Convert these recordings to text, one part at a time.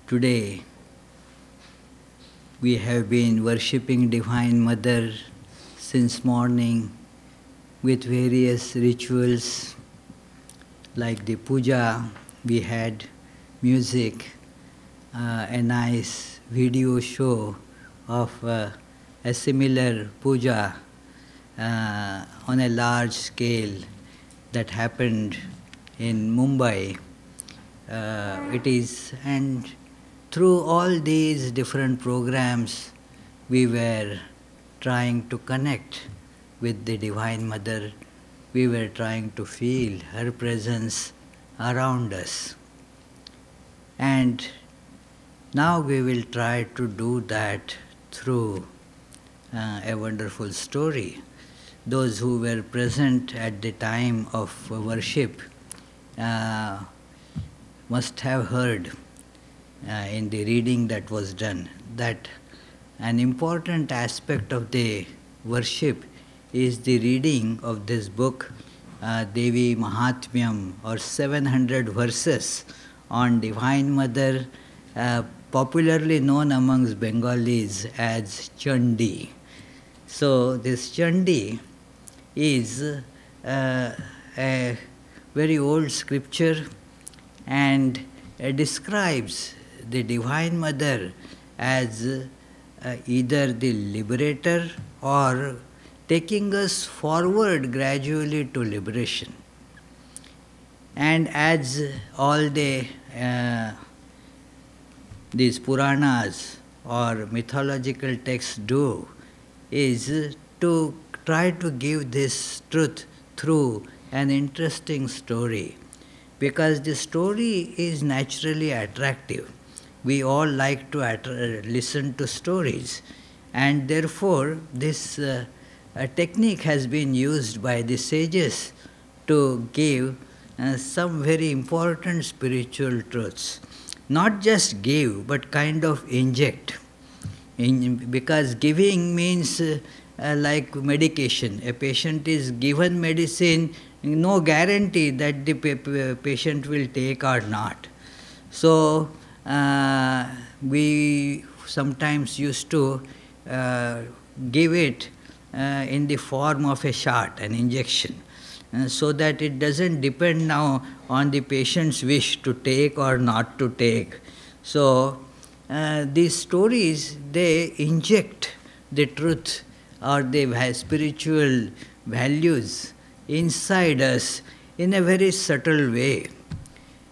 Today we have been worshipping Divine Mother since morning with various rituals like the puja. We had music, a nice video show of a similar puja on a large scale that happened in Mumbai. And through all these different programs, we were trying to connect with the Divine Mother. We were trying to feel her presence around us. And now we will try to do that through a wonderful story. Those who were present at the time of worship must have heard in the reading that was done that an important aspect of the worship is the reading of this book, Devi Mahatmyam, or 700 verses on Divine Mother, popularly known amongst Bengalis as Chandi. So this Chandi is a very old scripture and describes the Divine Mother as either the liberator or taking us forward gradually to liberation. And as all these Puranas or mythological texts do, is to try to give this truth through an interesting story. Because the story is naturally attractive. We all like to listen to stories, and therefore this technique has been used by the sages to give some very important spiritual truths. Not just give, but kind of inject. Because giving means like medication. A patient is given medicine, no guarantee that the patient will take or not. So we sometimes used to give it in the form of a shot, an injection, so that it doesn't depend now on the patient's wish to take or not to take. So these stories, they inject the truth or the spiritual values inside us in a very subtle way.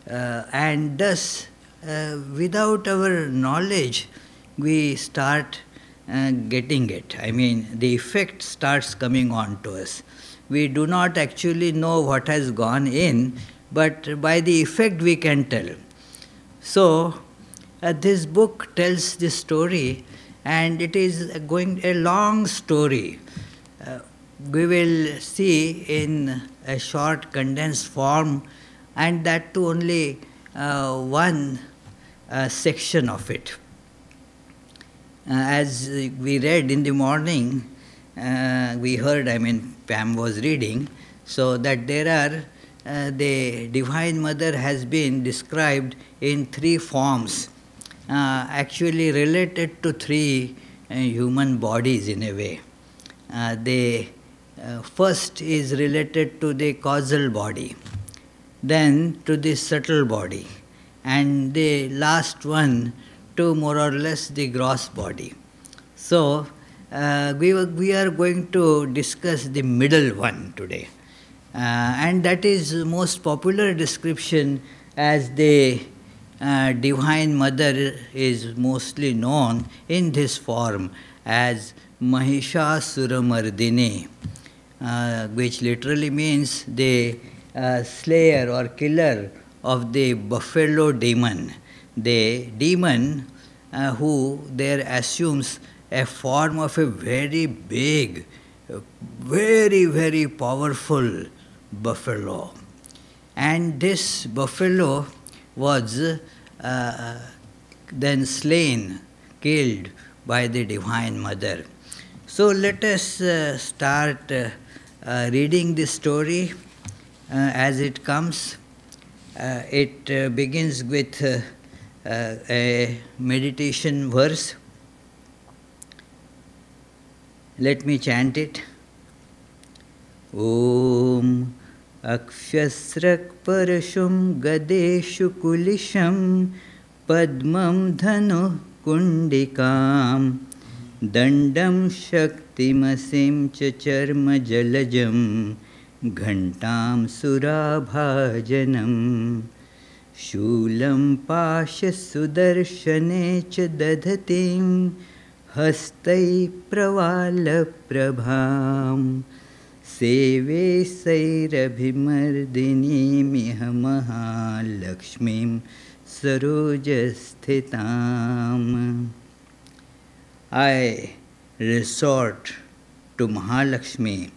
And thus, without our knowledge, we start getting it. I mean, the effect starts coming on to us. We do not actually know what has gone in, but by the effect we can tell. So, this book tells this story, and it is going a long story. We will see in a short condensed form, and that too only one section of it. As we read in the morning, we heard, Pam was reading, so that there are, the Divine Mother has been described in three forms, actually related to three human bodies in a way. The first is related to the causal body, then to the subtle body, and the last one to more or less the gross body. So we are going to discuss the middle one today, and that is most popular description, as the Divine Mother is mostly known in this form as Mahishasuramardini, which literally means the slayer or killer of the buffalo demon. The demon who there assumes a form of a very big, very, very powerful buffalo. And this buffalo was then slain, killed by the Divine Mother. So let us start reading this story as it comes. It begins with a meditation verse. Let me chant it. Om Akshasrak Parashum Gadeshu Kulisham Padmam Dhanu Kundikam Dandam Shaktimasim Chacharma Jalajam Ghantam Surabhajanam Shulam Pasha Sudarshane Cha Dadhatim Hastai Pravala Prabham Seve Sairabhimardini Mihamaha Lakshmim Sarojasthitam. I resort to Mahalakshmi,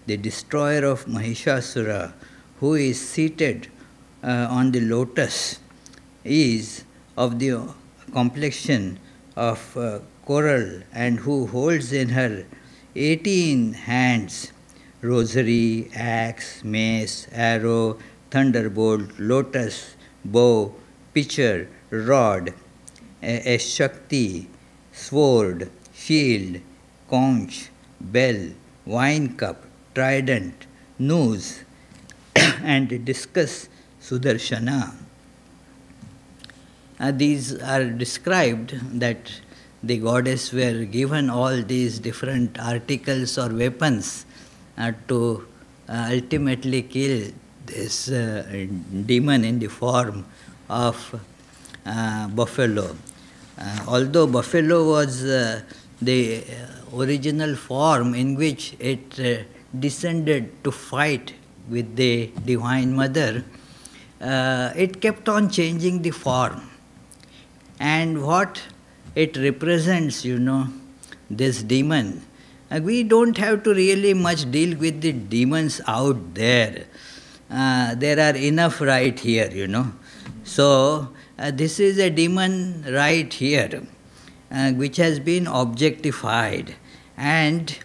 the destroyer of Mahishasura, who is seated on the lotus, is of the complexion of coral, and who holds in her 18 hands rosary, axe, mace, arrow, thunderbolt, lotus, bow, pitcher, rod, a Shakti, sword, shield, conch, bell, wine cup, trident, noose, and discus, Sudarshana. These are described that the goddess were given all these different articles or weapons to ultimately kill this demon in the form of buffalo. Although buffalo was the original form in which it descended to fight with the Divine Mother, it kept on changing the form. And what it represents, this demon, we don't have to really much deal with the demons out there. There are enough right here, So, this is a demon right here, which has been objectified. And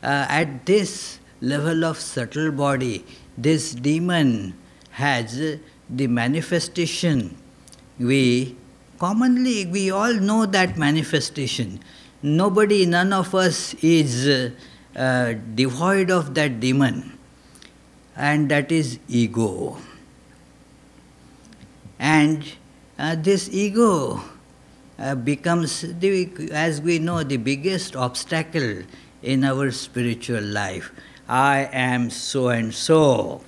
at this level of subtle body, this demon has the manifestation. We all know that manifestation. None of us is devoid of that demon, and that is ego. And this ego becomes, as we know, the biggest obstacle in our spiritual life. I am so and so.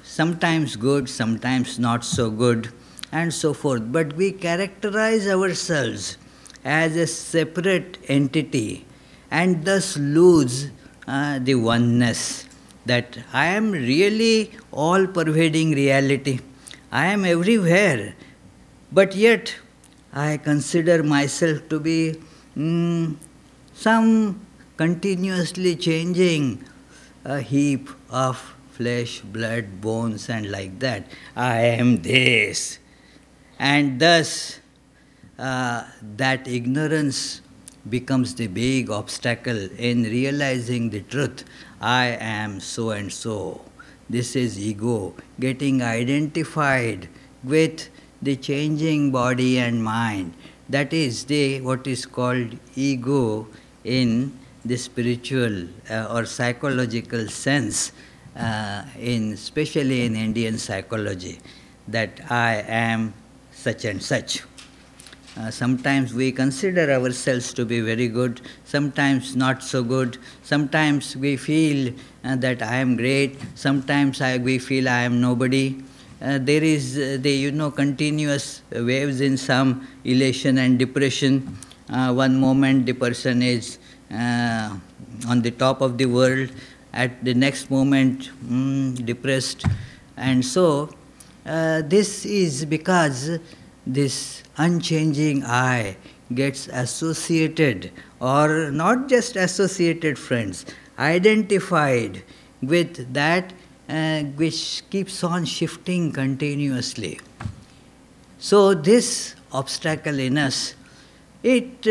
Sometimes good, sometimes not so good, and so forth. But we characterize ourselves as a separate entity and thus lose the oneness that I am really all-pervading reality. I am everywhere, but yet I consider myself to be some continuously changing heap of flesh, blood, bones, and like that. I am this. And thus, that ignorance becomes the big obstacle in realizing the truth. I am so and so. This is ego, getting identified with the changing body and mind. That is what is called ego in the spiritual or psychological sense, especially in Indian psychology, that I am such and such. Sometimes we consider ourselves to be very good, sometimes not so good, sometimes we feel that I am great, sometimes we feel I am nobody. There is the continuous waves in some elation and depression. One moment the person is on the top of the world, at the next moment depressed. And so this is because this unchanging I gets associated, or not just associated, friends, identified with that which keeps on shifting continuously. So this obstacle in us, it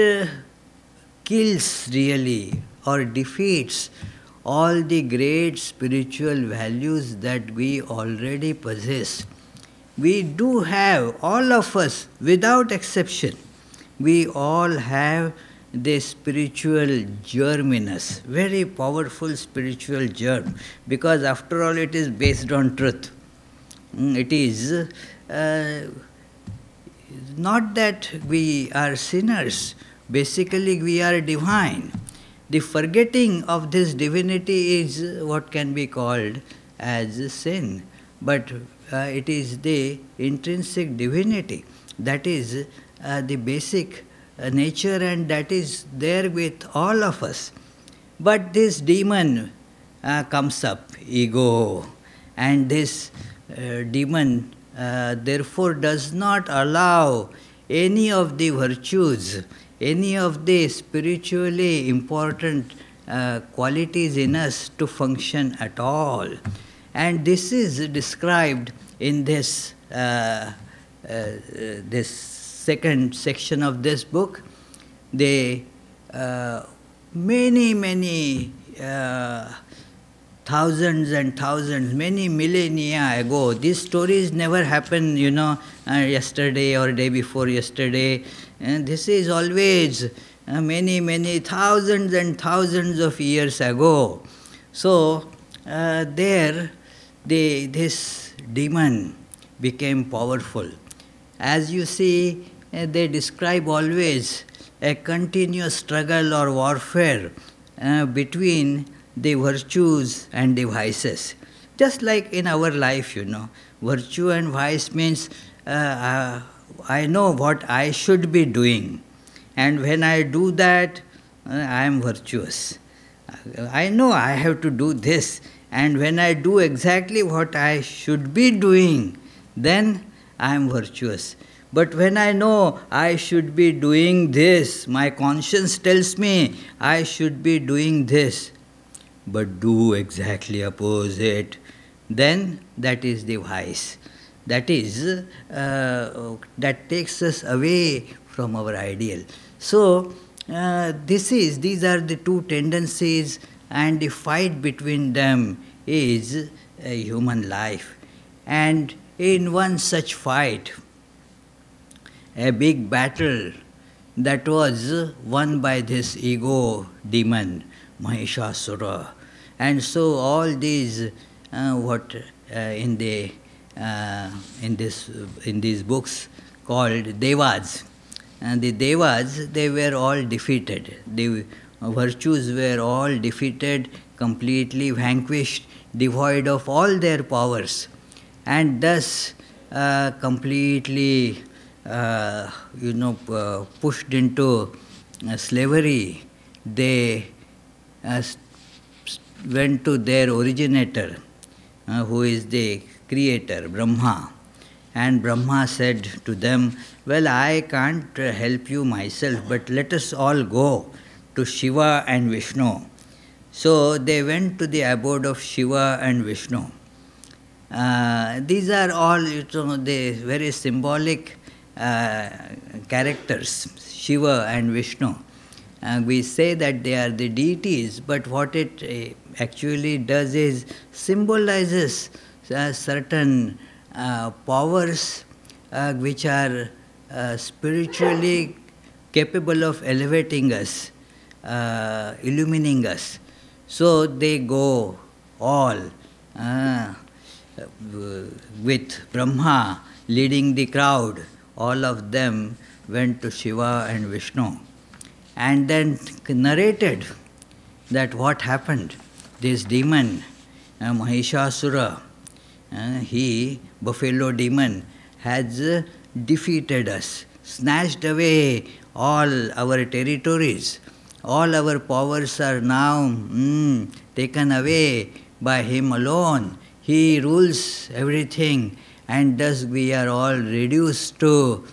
kills really or defeats all the great spiritual values that we already possess. we do have, all of us, without exception, we all have this spiritual germ in us, very powerful spiritual germ, because after all it is based on truth. It is not that we are sinners, basically we are divine. The forgetting of this divinity is what can be called as sin, but it is the intrinsic divinity that is the basic nature, and that is there with all of us. But this demon comes up, ego, and this demon therefore does not allow any of the virtues, any of the spiritually important qualities in us to function at all. And this is described in this this second section of this book. The many thousands and thousands, many millennia ago, these stories never happened, yesterday or day before yesterday. And this is always many thousands and thousands of years ago. So this demon became powerful. As you see, they describe always a continuous struggle or warfare between the virtues and the vices. Just like in our life, virtue and vice means I know what I should be doing, and when I do that, I am virtuous. I know I have to do this, and when I do exactly what I should be doing, then I am virtuous. But when I know I should be doing this, my conscience tells me I should be doing this, but do exactly opposite, then that is the vice. That is, that takes us away from our ideal. So, these are the two tendencies, and the fight between them is a human life. And in one such fight, a big battle that was won by this ego demon, Mahishasura. And so all these, in these books called Devas, and the Devas, they were all defeated. The virtues were all defeated, completely vanquished, devoid of all their powers, and thus completely pushed into slavery. They went to their originator, who is the creator, Brahma. And Brahma said to them, well, I can't help you myself, but let us all go to Shiva and Vishnu. So they went to the abode of Shiva and Vishnu. These are all the very symbolic characters, Shiva and Vishnu. We say that they are the deities, but what it actually does is symbolizes certain powers which are spiritually capable of elevating us, illumining us. So they go all with Brahma leading the crowd. All of them went to Shiva and Vishnu, and then narrated that what happened. This demon, Mahishasura, he, buffalo demon, has defeated us, snatched away all our territories. All our powers are now taken away by him alone. He rules everything, and thus we are all reduced to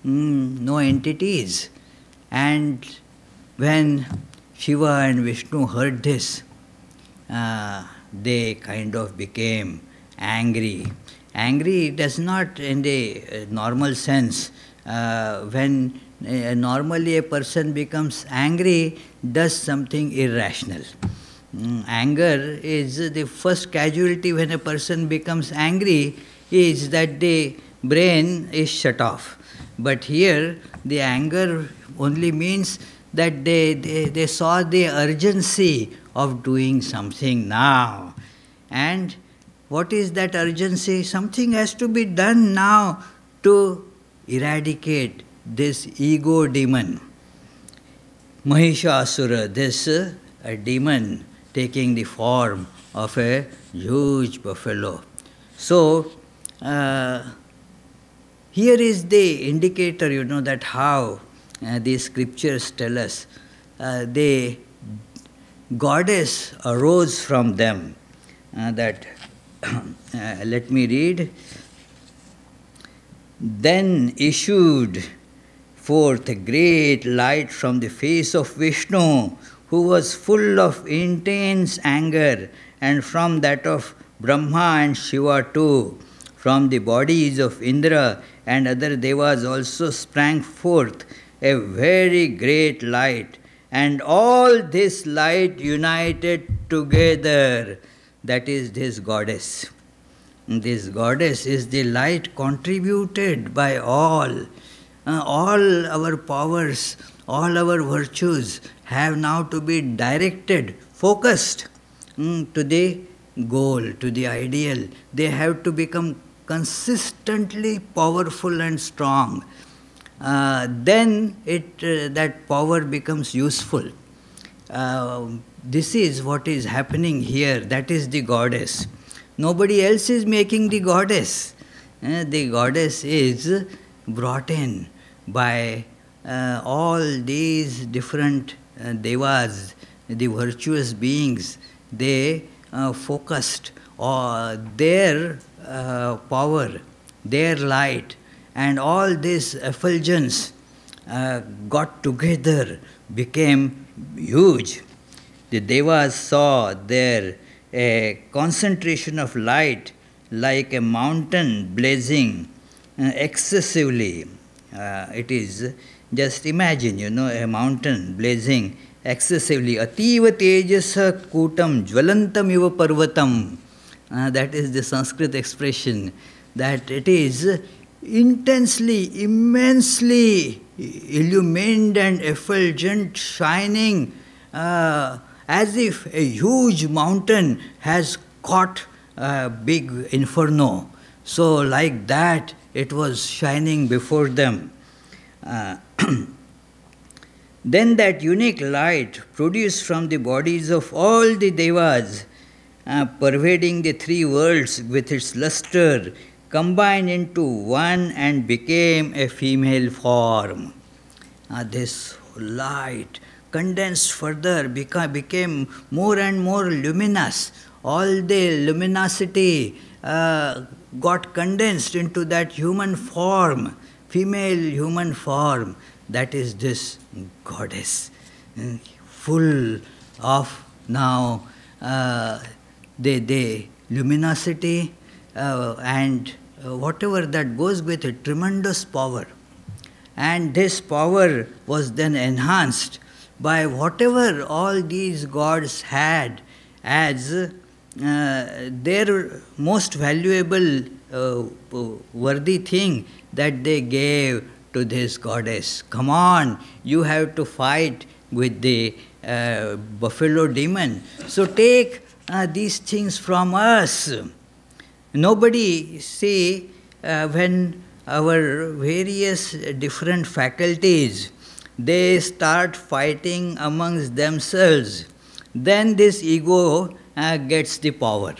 no entities. And when Shiva and Vishnu heard this, they kind of became angry. Angry does not in the normal sense. When normally a person becomes angry, does something irrational. Anger is the first casualty when a person becomes angry, is that the brain is shut off. But here, the anger only means that they saw the urgency of doing something now. And what is that urgency? Something has to be done now to eradicate this ego demon. Mahishasura, this a demon taking the form of a huge buffalo. So, here is the indicator, that how these scriptures tell us. The goddess arose from them. Let me read. Then issued forth a great light from the face of Vishnu, who was full of intense anger, and from that of Brahma and Shiva too. From the bodies of Indra and other devas also sprang forth a very great light, and all this light united together. That is this goddess. This goddess is the light contributed by all. All our powers, all our virtues have now to be directed, focused to the goal, to the ideal. They have to become consistently powerful and strong. Then that power becomes useful. This is what is happening here. That is the goddess. Nobody else is making the goddess. The goddess is brought in by all these different devas, the virtuous beings. They focused their power, their light, and all this effulgence got together, became huge. The devas saw there a concentration of light like a mountain blazing excessively. It is, just imagine, a mountain blazing excessively. Ativa tejasa kutam jvalantam iva parvatam. That is the Sanskrit expression, that it is intensely, immensely illumined and effulgent, shining, as if a huge mountain has caught a big inferno. So like that, it was shining before them. Then that unique light produced from the bodies of all the devas, pervading the three worlds with its luster, combined into one and became a female form. This light condensed further, became more and more luminous. All the luminosity got condensed into that human form, female human form. That is this goddess, full of now the luminosity and whatever that goes with it, tremendous power. And this power was then enhanced by whatever all these gods had as their most valuable, worthy thing that they gave to this goddess. Come on, you have to fight with the buffalo demon. So take these things from us. Nobody, see, when our various different faculties, they start fighting amongst themselves, then this ego gets the power.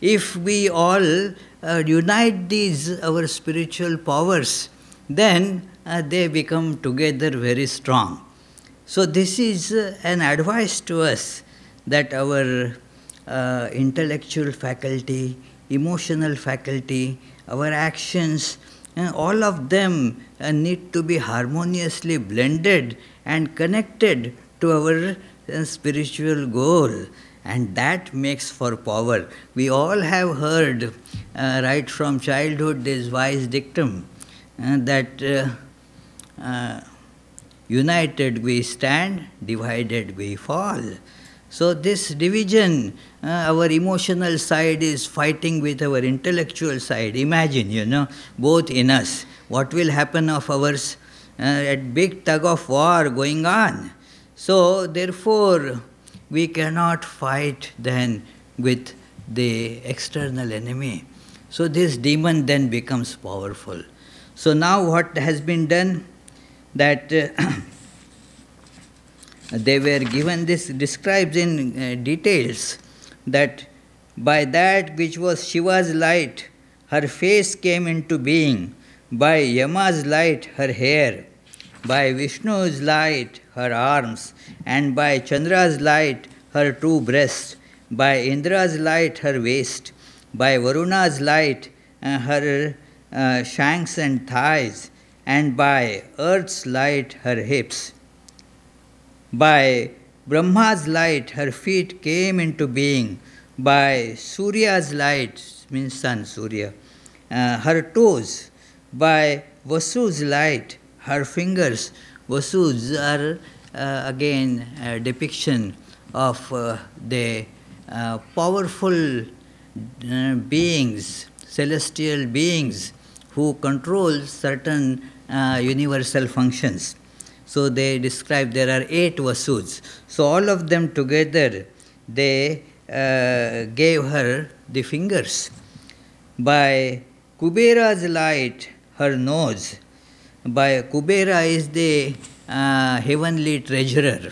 If we all unite these, our spiritual powers, then they become together very strong. So this is an advice to us, that our intellectual faculty, emotional faculty, our actions, all of them need to be harmoniously blended and connected to our spiritual goal. And that makes for power. We all have heard right from childhood this wise dictum that united we stand, divided we fall. So this division, our emotional side is fighting with our intellectual side. Imagine, both in us. What will happen of ours? A big tug of war going on. So therefore, we cannot fight then with the external enemy. So this demon then becomes powerful. So now what has been done? That they were given this, describes in details, that by that which was Shiva's light, her face came into being, by Yama's light, her hair, by Vishnu's light, her arms, and by Chandra's light, her two breasts, by Indra's light, her waist, by Varuna's light, her shanks and thighs, and by Earth's light, her hips. By Brahma's light, her feet came into being. By Surya's light, means sun, Surya, her toes. By Vasu's light, her fingers. Vasus are again a depiction of the powerful beings, celestial beings, who control certain universal functions. So they describe there are 8 Vasus. So all of them together, they gave her the fingers. By Kubera's light, her nose. By Kubera is the heavenly treasurer.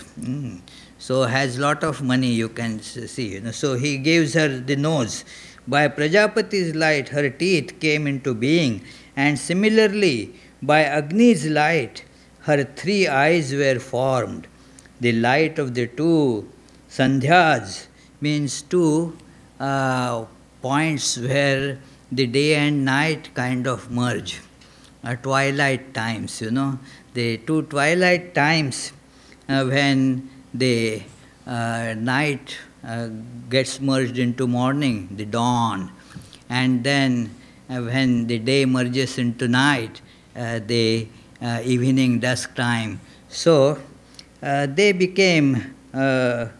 So has lot of money, you can see. So he gives her the nose. By Prajapati's light, her teeth came into being. And similarly, by Agni's light, her 3 eyes were formed. The light of the 2 Sandhyas means 2 points where the day and night kind of merge. Twilight times, the 2 twilight times when the night gets merged into morning, the dawn, and then when the day merges into night, the evening dusk time. So they became her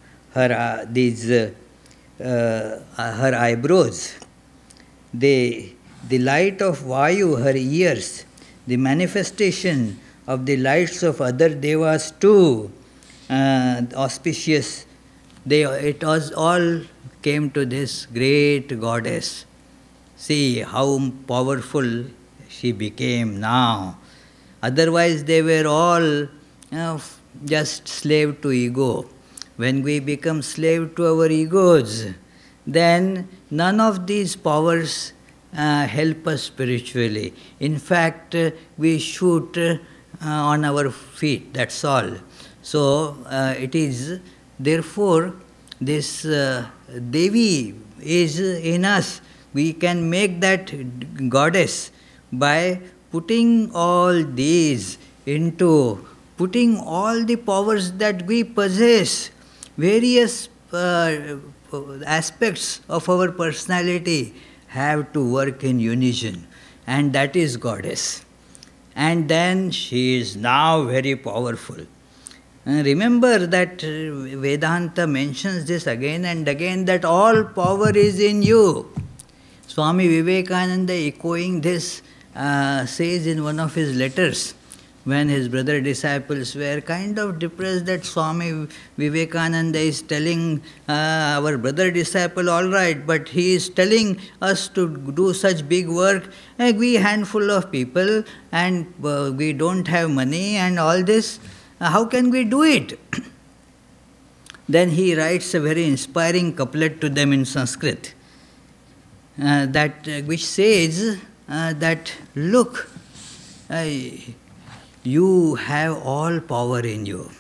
eyebrows. The light of Vayu, her ears, the manifestation of the lights of other devas too, auspicious. It was all came to this great goddess. See how powerful she became now. Otherwise they were all just slave to ego. When we become slave to our egos, then none of these powers help us spiritually. In fact, we shoot on our feet, that's all. So it is, therefore, this Devi is in us. We can make that goddess by putting all these into, putting all the powers that we possess, various aspects of our personality have to work in unison, and that is goddess. And then she is now very powerful. Remember that Vedanta mentions this again and again, that all power is in you. Swami Vivekananda, echoing this, says in one of his letters, when his brother disciples were kind of depressed that Swami Vivekananda is telling our brother disciple, all right, but he is telling us to do such big work, we handful of people, and we don't have money and all this, how can we do it? Then he writes a very inspiring couplet to them in Sanskrit, which says that, look, you have all power in you.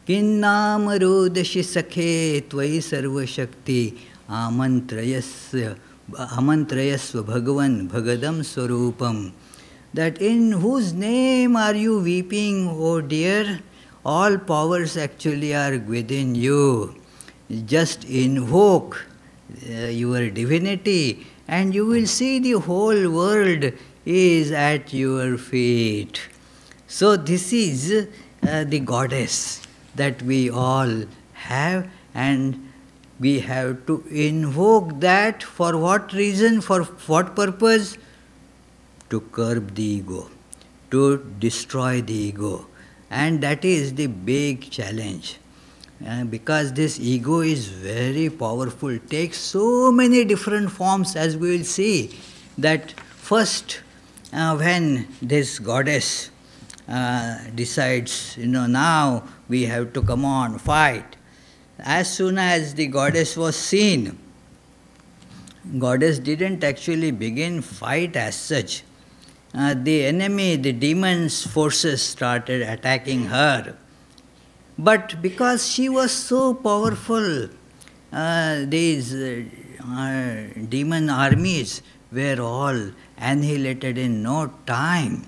Kinnam rodashi sakhe tvai sarva shakti amantrayasva bhagavan bhagadam swarupam. That in whose name are you weeping, O dear? All powers actually are within you. Just invoke your divinity and you will see the whole world is at your feet. So this is the goddess that we all have and we have to invoke that for what reason, for what purpose? To curb the ego, to destroy the ego. And that is the big challenge. Because this ego is very powerful, takes so many different forms, as we will see. That first, when this goddess decides, now we have to come on, fight. As soon as the goddess was seen, goddess didn't actually begin fight as such. The enemy, the demons' forces started attacking her. But because she was so powerful, these demon armies were all annihilated in no time.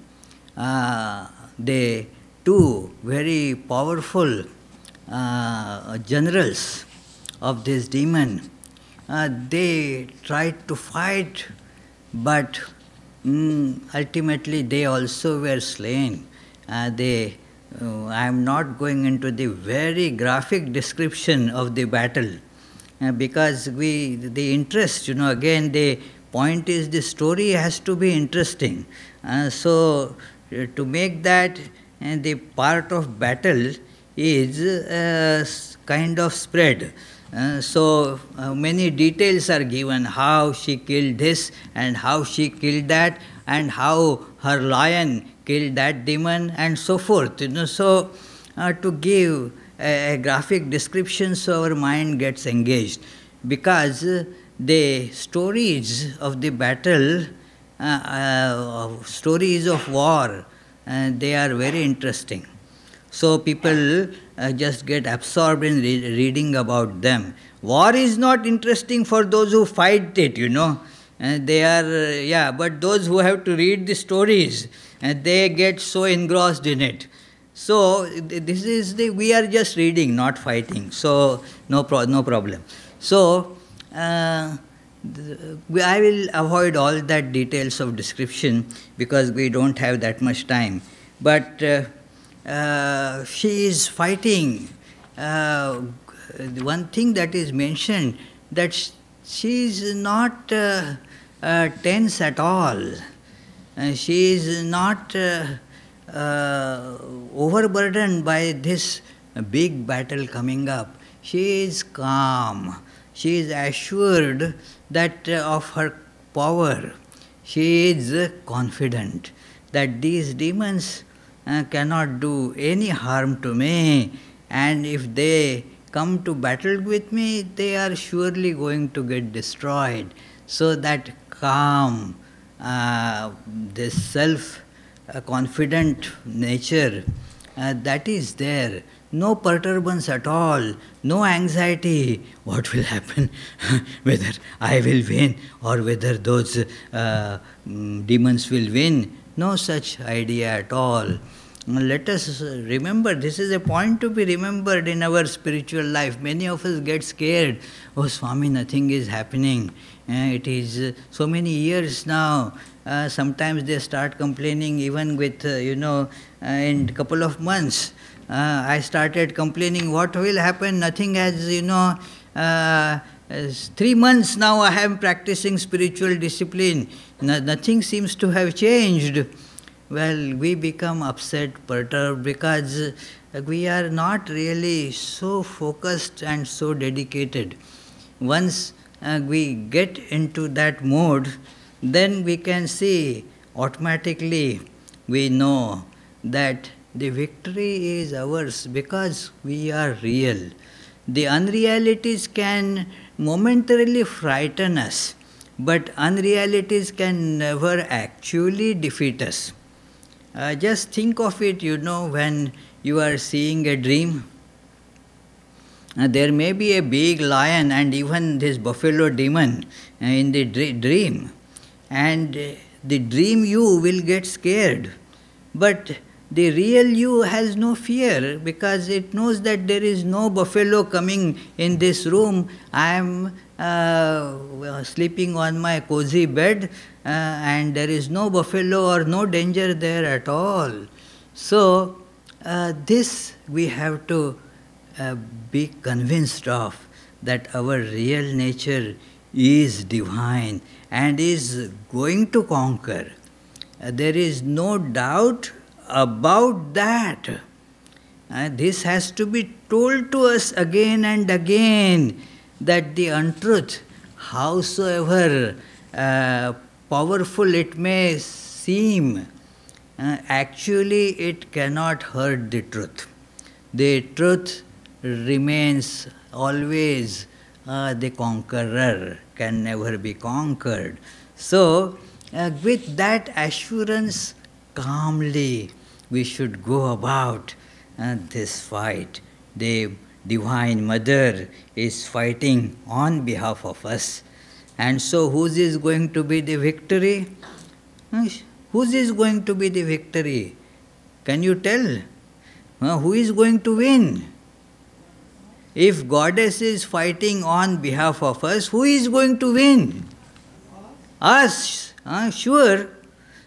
The two very powerful generals of this demon, they tried to fight, but ultimately they also were slain. I am not going into the very graphic description of the battle, because the interest, again the point is the story has to be interesting. So to make that the part of battle is kind of spread. So many details are given, how she killed this and how she killed that and how her lion killed that demon and so forth. So to give a graphic description so our mind gets engaged, because the stories of the battle, stories of war, they are very interesting. So people just get absorbed in reading about them. War is not interesting for those who fight it, they are, but those who have to read the stories, they get so engrossed in it. So this is we are just reading, not fighting. So no problem. So I will avoid all that details of description because we don't have that much time. But she is fighting. One thing that is mentioned, that she is not tense at all. She is not overburdened by this big battle coming up. She is calm. She is assured that of her power. She is confident that these demons cannot do any harm to me, and if they come to battle with me, they are surely going to get destroyed. So that calm, this self-confident nature, that is there. No perturbance at all, no anxiety, what will happen, whether I will win or whether those demons will win. No such idea at all. Let us remember, this is a point to be remembered in our spiritual life. Many of us get scared. Oh, Swami, nothing is happening. It is so many years now. Sometimes they start complaining even with, in a couple of months. I started complaining, what will happen? Nothing has, 3 months now I am practicing spiritual discipline. Nothing seems to have changed. Well, we become upset, perturbed, because we are not really so focused and so dedicated. Once we get into that mode, then we can see automatically, we know that the victory is ours because we are real. The unrealities can momentarily frighten us, but unrealities can never actually defeat us. Just think of it, when you are seeing a dream. There may be a big lion and even this buffalo demon in the dream. And the dream you will get scared. But the real you has no fear because it knows that there is no buffalo coming in this room. I am sleeping on my cozy bed and there is no buffalo or no danger there at all. So this we have to be convinced of that our real nature is divine and is going to conquer. There is no doubt about that. This has to be told to us again and again, that the untruth, howsoever powerful it may seem, actually it cannot hurt the truth. The truth remains always the conqueror, can never be conquered. So, with that assurance, calmly we should go about this fight. The Divine Mother is fighting on behalf of us. And so, whose is going to be the victory? Whose is going to be the victory? Can you tell? Who is going to win? If Goddess is fighting on behalf of us, who is going to win? Us. Sure.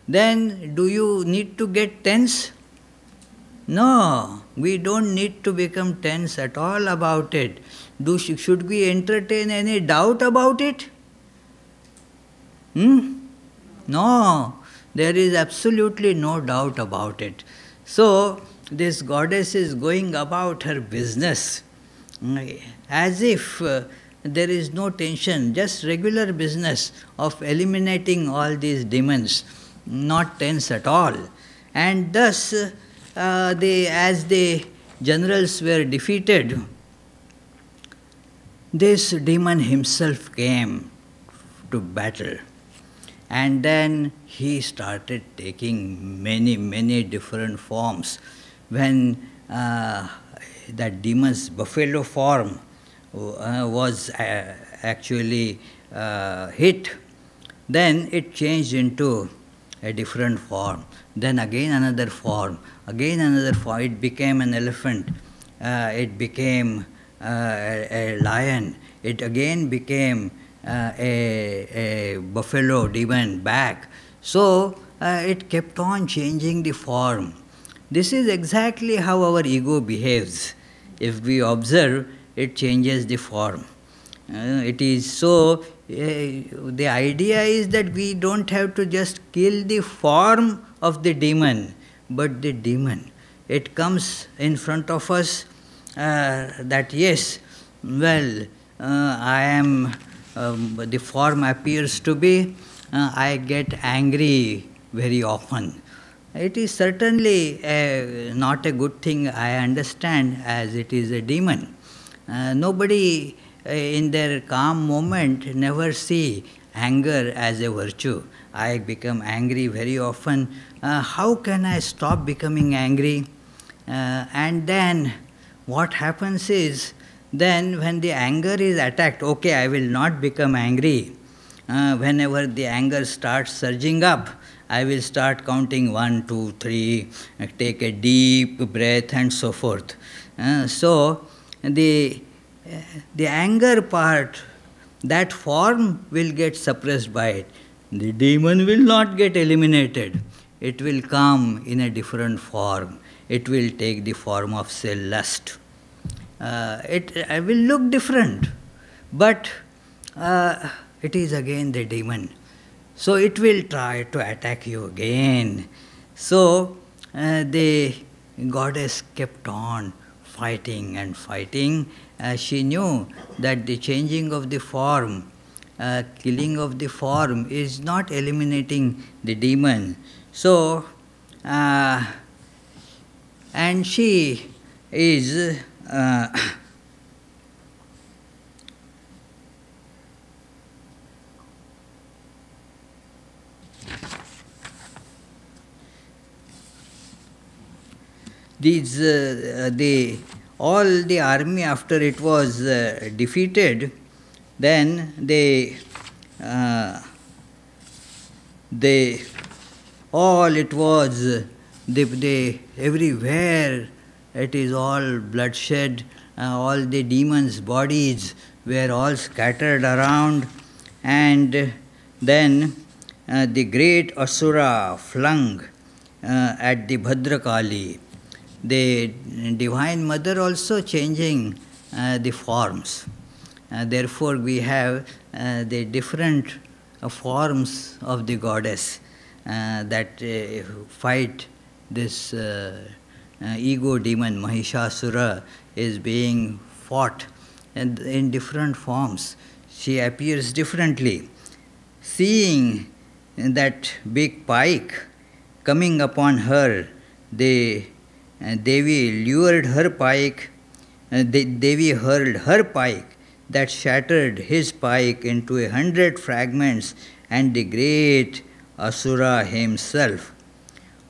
Then do you need to get tense? No, we don't need to become tense at all about it. Should we entertain any doubt about it? No, there is absolutely no doubt about it. So, this Goddess is going about her business as if there is no tension, just regular business of eliminating all these demons, not tense at all. And thus, as the generals were defeated, this demon himself came to battle. And then he started taking many, many different forms. When that demon's buffalo form was actually hit, then it changed into a different form. Then again another form, again another form. It became an elephant, it became a lion, it again became a buffalo demon back. So it kept on changing the form. This is exactly how our ego behaves. If we observe, it changes the form. It is so, the idea is that we don't have to just kill the form of the demon, but the demon. It comes in front of us that yes, well, I am, the form appears to be, I get angry very often. It is certainly not a good thing, I understand, as it is a demon. Nobody in their calm moment never see anger as a virtue. I become angry very often. How can I stop becoming angry? And then what happens is, then when the anger is attacked, okay, I will not become angry. Whenever the anger starts surging up, I will start counting 1, 2, 3, take a deep breath and so forth. So the anger part, that form will get suppressed by it. The demon will not get eliminated. It will come in a different form. It will take the form of, say, lust. It will look different, but it is again the demon. So it will try to attack you again. So the Goddess kept on fighting and fighting. She knew that the changing of the form, killing of the form is not eliminating the demon. So, and she is all the army, after it was defeated, then all it was, everywhere it is all bloodshed, all the demons' bodies were all scattered around, and then the great Asura flung at the Bhadrakali. the Divine Mother also changing the forms. Therefore, we have the different forms of the goddess that fight this ego demon. Mahishasura is being fought and in different forms. She appears differently. Seeing that big pike coming upon her, the Devi lured her pike, Devi hurled her pike that shattered his pike into 100 fragments, and the great Asura himself,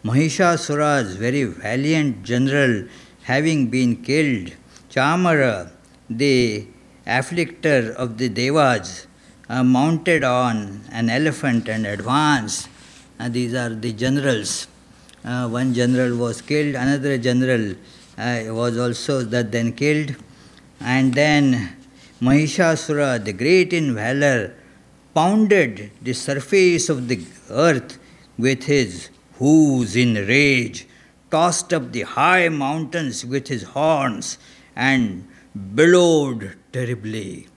Mahishasura's very valiant general, having been killed, Chamara, the afflictor of the Devas, mounted on an elephant and advanced. These are the generals. One general was killed, another general was also then killed, and then Mahishasura, the great in valor, pounded the surface of the earth with his hoofs in rage, tossed up the high mountains with his horns, and bellowed terribly.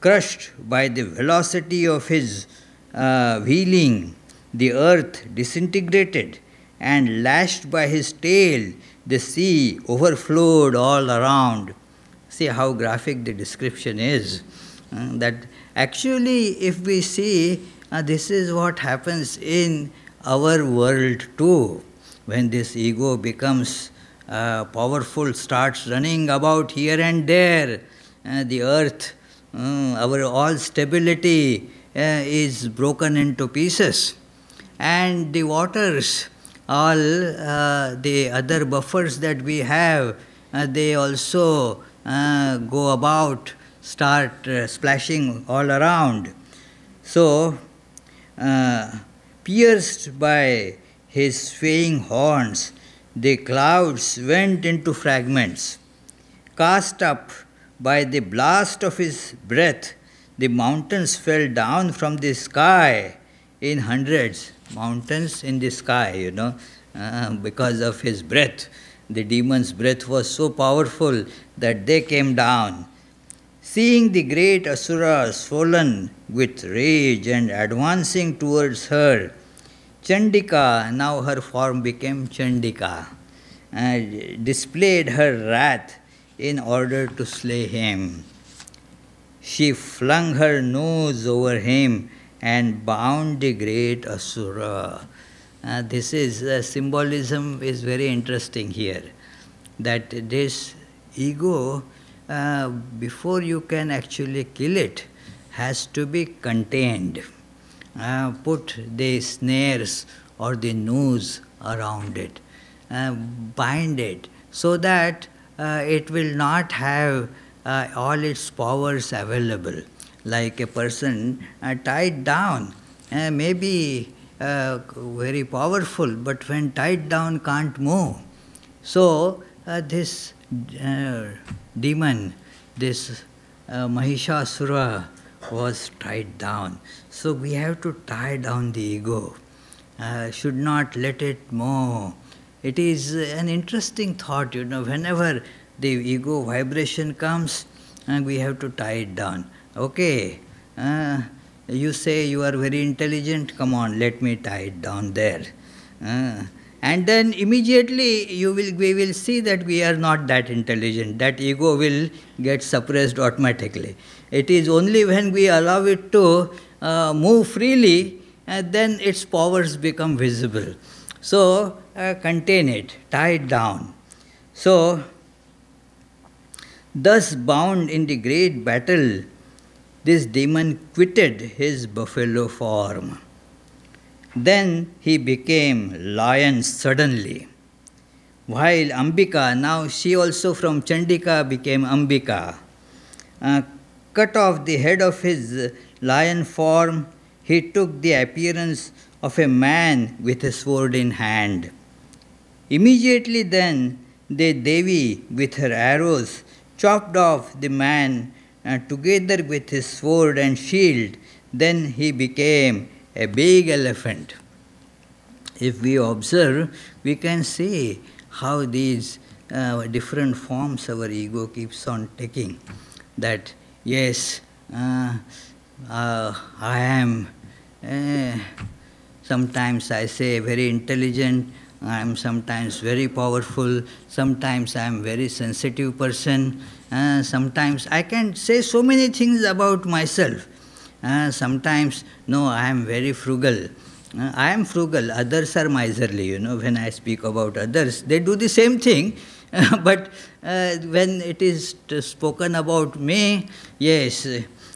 Crushed by the velocity of his wheeling, the earth disintegrated, and lashed by his tail, the sea overflowed all around. See how graphic the description is. That actually, if we see, this is what happens in our world too. When this ego becomes powerful, starts running about here and there, the earth, our all stability is broken into pieces. And the waters, all the other buffers that we have, they also go about, start splashing all around. So, pierced by his swaying horns, the clouds went into fragments. Cast up by the blast of his breath, the mountains fell down from the sky in hundreds. Mountains in the sky, because of his breath. The demon's breath was so powerful that they came down. Seeing the great Asura swollen with rage and advancing towards her, Chandika, now her form became Chandika, displayed her wrath in order to slay him. She flung her nose over him and bound the great Asura. This is symbolism is very interesting here. That this ego, before you can actually kill it, has to be contained. Put the snares or the noose around it, bind it, so that it will not have all its powers available. Like a person tied down, maybe very powerful, but when tied down can't move. So this demon, this Mahishasura was tied down. So we have to tie down the ego, should not let it move. It is an interesting thought, whenever the ego vibration comes, we have to tie it down. Okay, you say you are very intelligent, come on, let me tie it down there. And then immediately we will see that we are not that intelligent. That ego will get suppressed automatically. It is only when we allow it to move freely, then its powers become visible. So contain it, tie it down. So, thus bound in the great battle, this demon quitted his buffalo form. Then he became lion suddenly. While Ambika, now she also from Chandika became Ambika, cut off the head of his lion form, he took the appearance of a man with a sword in hand. Immediately then, the Devi with her arrows chopped off the man together with his sword and shield. Then he became a big elephant. if we observe, we can see how these different forms our ego keeps on taking. That, yes, I am, sometimes I say very intelligent, I am sometimes very powerful, sometimes I am very sensitive person, sometimes I can say so many things about myself. Sometimes, no, I am very frugal. I am frugal, others are miserly, when I speak about others. They do the same thing, but when it is spoken about me, yes,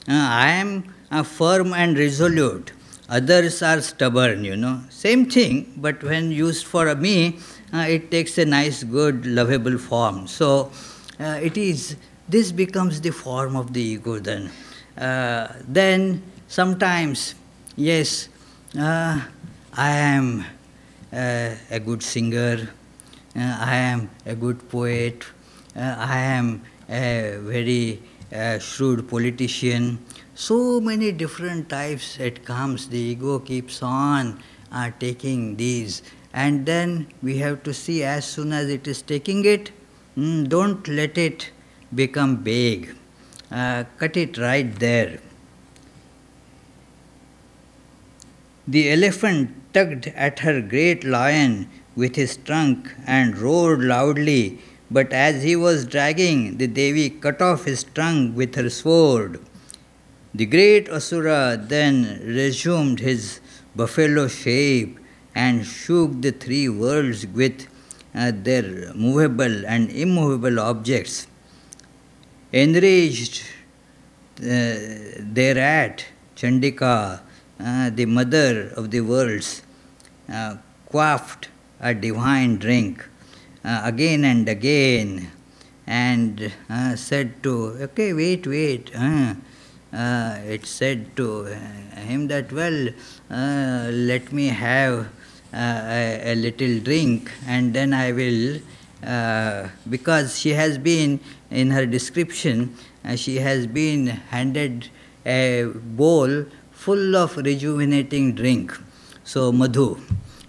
I am firm and resolute. Others are stubborn. Same thing, but when used for me, it takes a nice, good, lovable form. So, this becomes the form of the ego then. Then sometimes, yes, I am a good singer, I am a good poet, I am a very shrewd politician. So many different types it comes. The ego keeps on taking these. And then we have to see, as soon as it is taking it, don't let it become big. Cut it right there. The elephant tugged at her great lion with his trunk and roared loudly, but as he was dragging, the Devi cut off his trunk with her sword. The great Asura then resumed his buffalo shape and shook the three worlds with their movable and immovable objects. Enraged thereat, Chandika, the mother of the worlds, quaffed a divine drink again and again, and said to, okay, wait, it said to him that, well, let me have a little drink, and then I will, because she has been, in her description, she has been handed a bowl full of rejuvenating drink. So, madhu,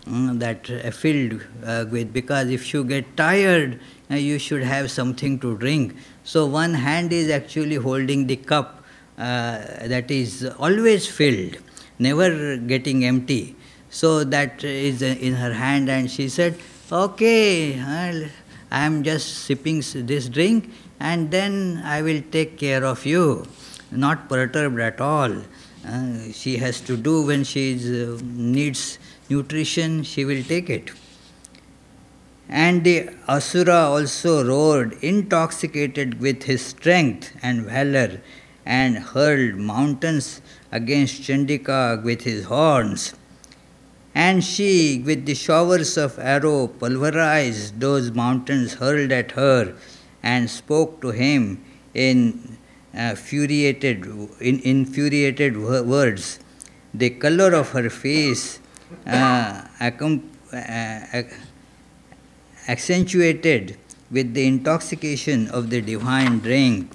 that filled with, because if you get tired, you should have something to drink. So, one hand is actually holding the cup that is always filled, never getting empty. So, that is in her hand, and she said, okay, I am just sipping this drink, and then I will take care of you. Not perturbed at all. She has to do when she needs nutrition, she will take it. And the Asura also roared, intoxicated with his strength and valor, and hurled mountains against Chandika with his horns. And she, with the showers of arrow, pulverized those mountains hurled at her, and spoke to him in infuriated words. The color of her face accentuated with the intoxication of the divine drink.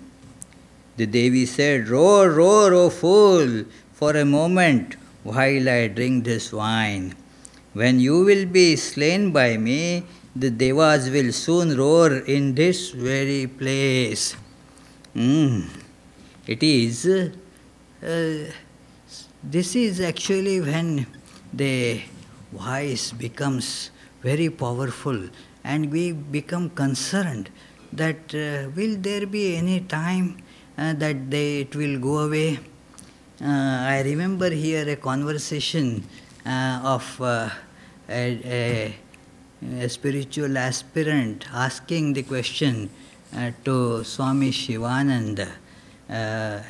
The Devi said, roar, roar, O fool, for a moment while I drink this wine. When you will be slain by me, the Devas will soon roar in this very place. It is, this is actually when the voice becomes very powerful and we become concerned that will there be any time that it will go away. I remember here a conversation of a spiritual aspirant asking the question to Swami Shivananda, a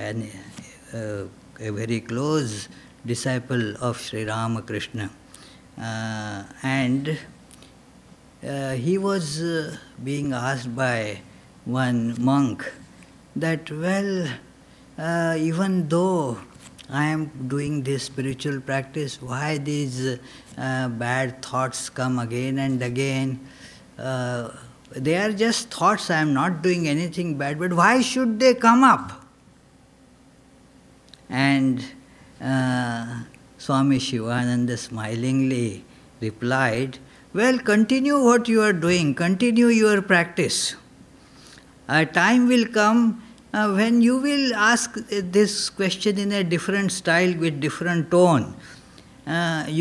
very close disciple of Sri Ramakrishna. And he was being asked by one monk that, well, even though I am doing this spiritual practice, why these bad thoughts come again and again? They are just thoughts, I am not doing anything bad, but why should they come up? And Swami Shivananda smilingly replied, "Well, continue what you are doing, continue your practice. A time will come when you will ask this question in a different style with different tone.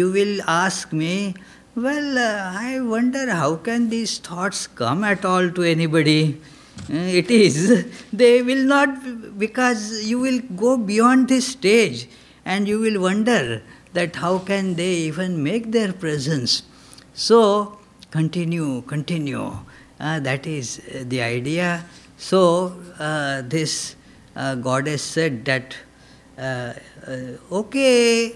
You will ask me, well, I wonder how can these thoughts come at all to anybody? It is, they will not, because you will go beyond this stage and you will wonder that how can they even make their presence. So, continue, continue. That is the idea. So, this goddess said that, okay,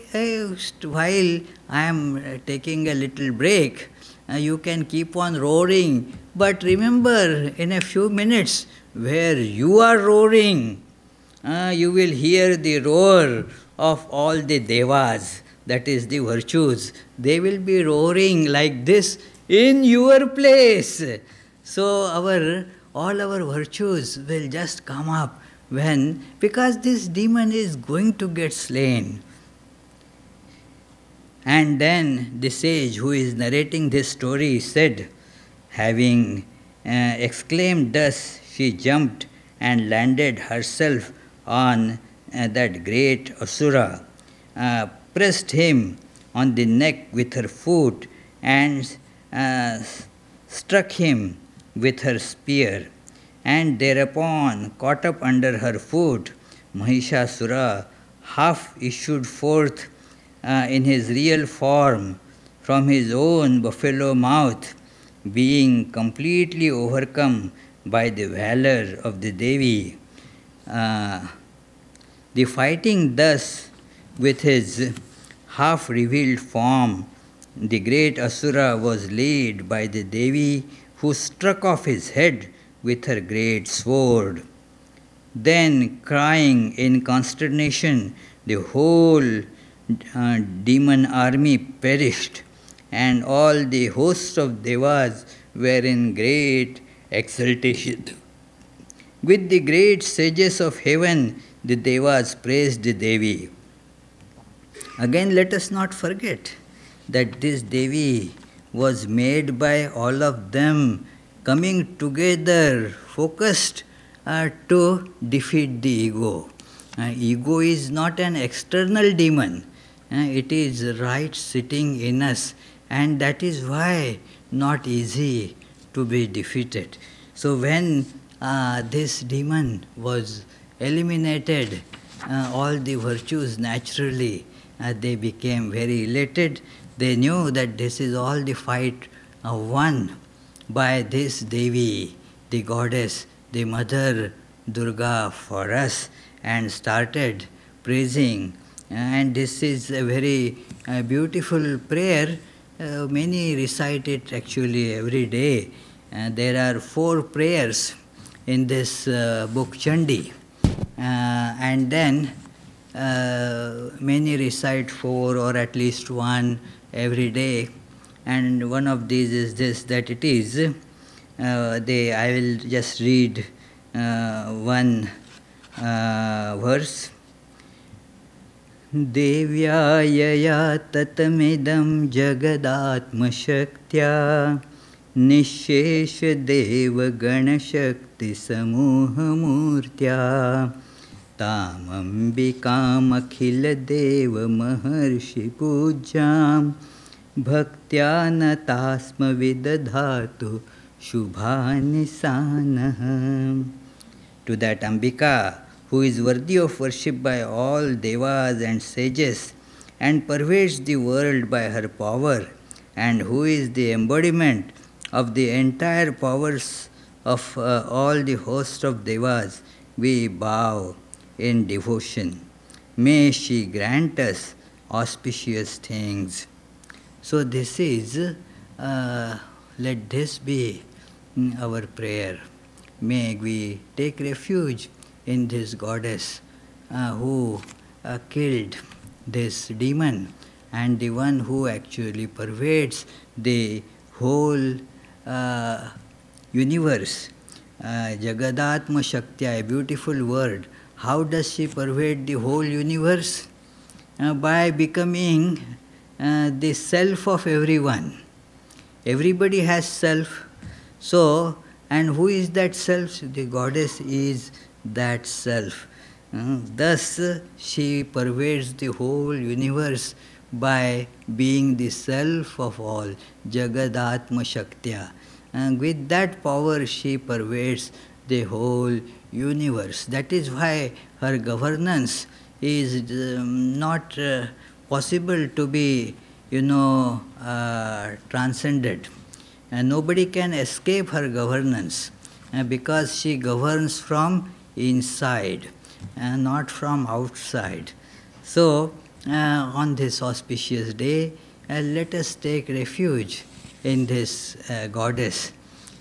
while I am taking a little break, you can keep on roaring, but remember, in a few minutes, where you are roaring, you will hear the roar of all the devas, that is the virtues. They will be roaring like this in your place. So all our virtues will just come up when, because this demon is going to get slain. And then the sage who is narrating this story said, having exclaimed thus, she jumped and landed herself on that great Asura, pressed him on the neck with her foot and struck him with her spear, and thereupon caught up under her foot, Mahishasura half issued forth in his real form from his own buffalo mouth, being completely overcome by the valor of the Devi. The fighting thus with his half-revealed form, the great Asura was laid by the Devi, who struck off his head with her great sword. Then, crying in consternation, the whole demon army perished, and all the hosts of devas were in great exultation. With the great sages of heaven, the devas praised the Devi. Again, let us not forget that this Devi was made by all of them coming together, focused to defeat the ego. Ego is not an external demon. It is right sitting in us, and that is why not easy to be defeated. So when this demon was eliminated, all the virtues naturally they became very elated. They knew that this is all the fight won by this Devi, the goddess, the Mother Durga for us, and started praising. And this is a very beautiful prayer. Many recite it actually every day. There are 4 prayers in this book Chandi. And then many recite 4 or at least 1 every day. And one of these is this, that it is, I will just read one verse. Devyaya tatamidam jagadatma shaktya nishesha deva gana shakti samuha murtya tamambikam akhila deva maharshi pujyam bhaktya natasma vidadhatu shubhanisanah. To that Ambika, who is worthy of worship by all devas and sages, and pervades the world by her power, and who is the embodiment of the entire powers of all the host of devas, we bow in devotion. May she grant us auspicious things. So this is, let this be our prayer. May we take refuge in this goddess who killed this demon, and the one who actually pervades the whole universe. Jagadatma Shaktya, a beautiful word. How does she pervade the whole universe? By becoming the self of everyone. Everybody has self. So, and who is that self? The goddess is that self. Thus, she pervades the whole universe by being the self of all, Jagadatma Shaktya. And with that power, she pervades the whole universe. That is why her governance is not possible to be, transcended. And nobody can escape her governance because she governs from inside and not from outside. So, on this auspicious day, let us take refuge in this goddess.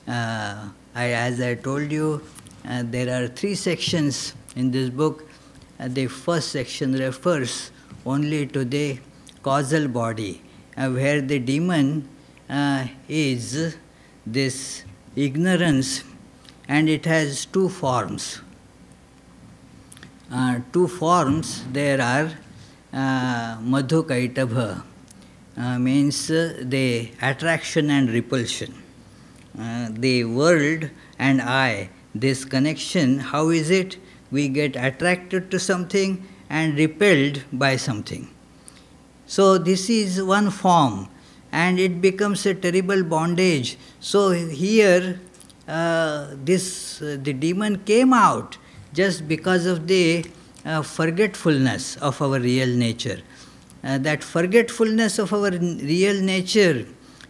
As I told you, there are 3 sections in this book. The first section refers only to the causal body, where the demon is this ignorance, and it has 2 forms. 2 forms there are. Madhukaitabha means the attraction and repulsion. The world and I, this connection, how is it? We get attracted to something and repelled by something. So this is one form, and it becomes a terrible bondage. So here, the demon came out just because of the forgetfulness of our real nature. That forgetfulness of our real nature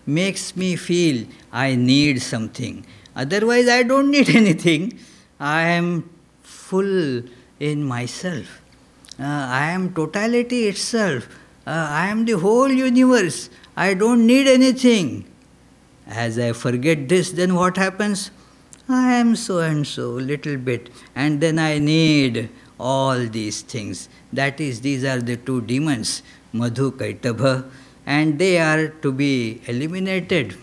makes me feel I need something. Otherwise, I don't need anything. I am full in myself. I am totality itself. I am the whole universe. I don't need anything. As I forget this, then what happens? I am so and so, little bit, and then I need all these things. That is, these are the 2 demons, Madhu, Kaitabha, and they are to be eliminated.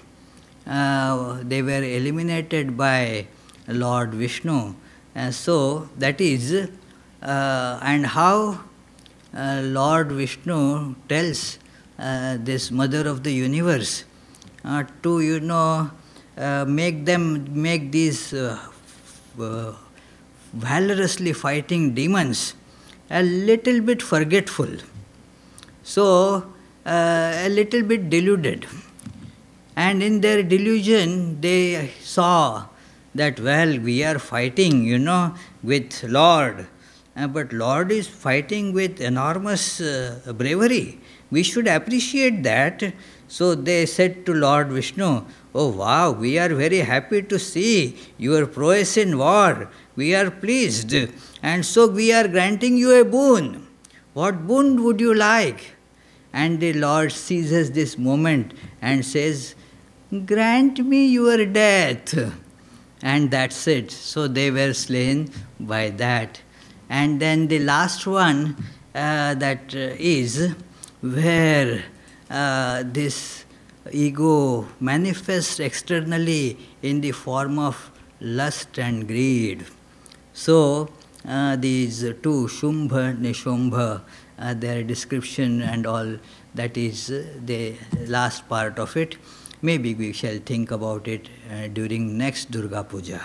They were eliminated by Lord Vishnu. So that is, and how Lord Vishnu tells this Mother of the Universe to, make these valorously fighting demons a little bit forgetful, so a little bit deluded. And in their delusion, they saw that, well, we are fighting, with Lord, but Lord is fighting with enormous bravery. We should appreciate that. So they said to Lord Vishnu, oh wow, we are very happy to see your prowess in war. We are pleased, and so we are granting you a boon. What boon would you like? And the Lord seizes this moment and says, grant me your death. And that's it. So they were slain by that. And then the last one, that is where this ego manifests externally in the form of lust and greed. So these 2, Shumbha, Nishumbha, their description and all, that is the last part of it. Maybe we shall think about it during next Durga Puja.